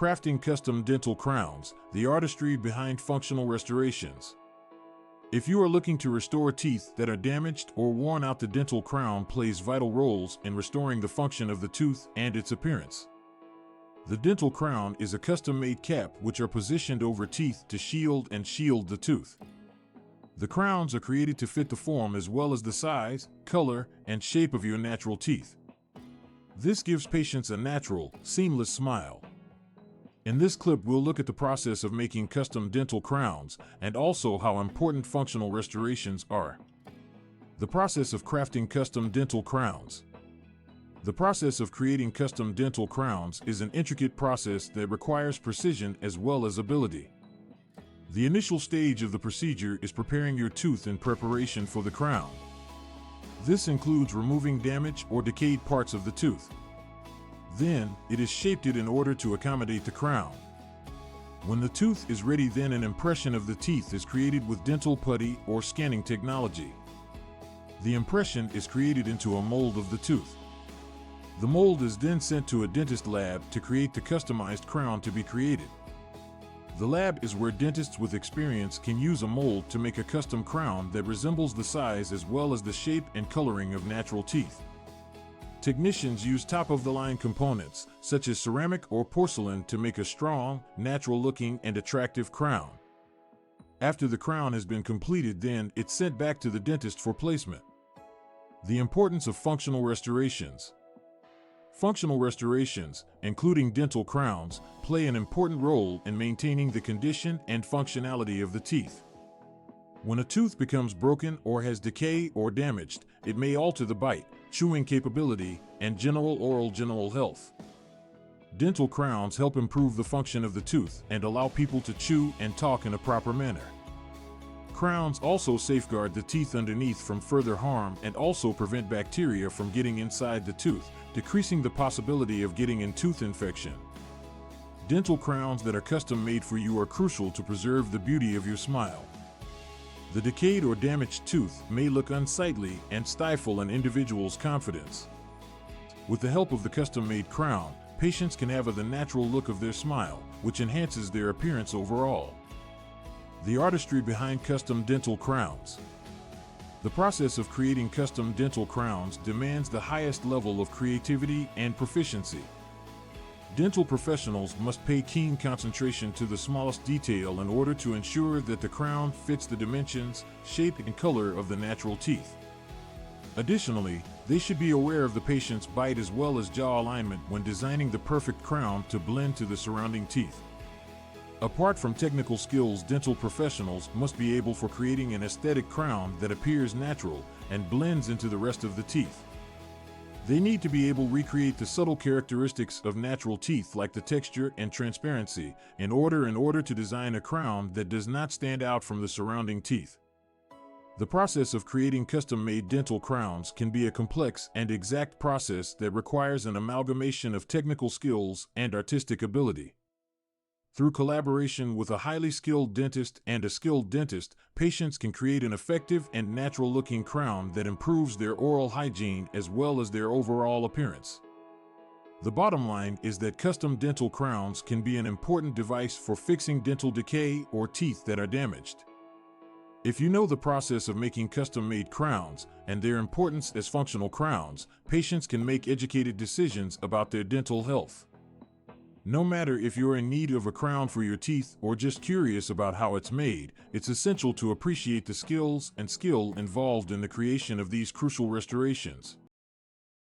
Crafting custom dental crowns, the artistry behind functional restorations. If you are looking to restore teeth that are damaged or worn out, the dental crown plays vital roles in restoring the function of the tooth and its appearance. The dental crown is a custom-made cap which are positioned over teeth to shield the tooth. The crowns are created to fit the form as well as the size, color, and shape of your natural teeth. This gives patients a natural, seamless smile. In this clip, we'll look at the process of making custom dental crowns and also how important functional restorations are. The process of crafting custom dental crowns. The process of creating custom dental crowns is an intricate process that requires precision as well as ability. The initial stage of the procedure is preparing your tooth in preparation for the crown. This includes removing damaged or decayed parts of the tooth. Then, it is shaped in order to accommodate the crown. When the tooth is ready, then an impression of the teeth is created with dental putty or scanning technology. The impression is created into a mold of the tooth. The mold is then sent to a dentist lab to create the customized crown to be created. The lab is where dentists with experience can use a mold to make a custom crown that resembles the size as well as the shape and coloring of natural teeth. Technicians use top-of-the-line components, such as ceramic or porcelain, to make a strong, natural-looking, and attractive crown. After the crown has been completed, then it's sent back to the dentist for placement. The importance of functional restorations. Functional restorations, including dental crowns, play an important role in maintaining the condition and functionality of the teeth. When a tooth becomes broken or has decay or damaged, it may alter the bite, chewing capability, and general oral health. Dental crowns help improve the function of the tooth and allow people to chew and talk in a proper manner. Crowns also safeguard the teeth underneath from further harm and also prevent bacteria from getting inside the tooth, decreasing the possibility of getting a tooth infection. Dental crowns that are custom made for you are crucial to preserve the beauty of your smile. The decayed or damaged tooth may look unsightly and stifle an individual's confidence. With the help of the custom-made crown, patients can have the natural look of their smile, which enhances their appearance overall. The artistry behind custom dental crowns. The process of creating custom dental crowns demands the highest level of creativity and proficiency. Dental professionals must pay keen concentration to the smallest detail in order to ensure that the crown fits the dimensions, shape, and color of the natural teeth. Additionally, they should be aware of the patient's bite as well as jaw alignment when designing the perfect crown to blend to the surrounding teeth. Apart from technical skills, dental professionals must be able for creating an aesthetic crown that appears natural and blends into the rest of the teeth. They need to be able to recreate the subtle characteristics of natural teeth like the texture and transparency in order to design a crown that does not stand out from the surrounding teeth. The process of creating custom-made dental crowns can be a complex and exact process that requires an amalgamation of technical skills and artistic ability. Through collaboration with a highly skilled dentist and a skilled dentist, patients can create an effective and natural-looking crown that improves their oral hygiene as well as their overall appearance. The bottom line is that custom dental crowns can be an important device for fixing dental decay or teeth that are damaged. If you know the process of making custom-made crowns and their importance as functional crowns, patients can make educated decisions about their dental health. No matter if you're in need of a crown for your teeth or just curious about how it's made, it's essential to appreciate the skills and skill involved in the creation of these crucial restorations.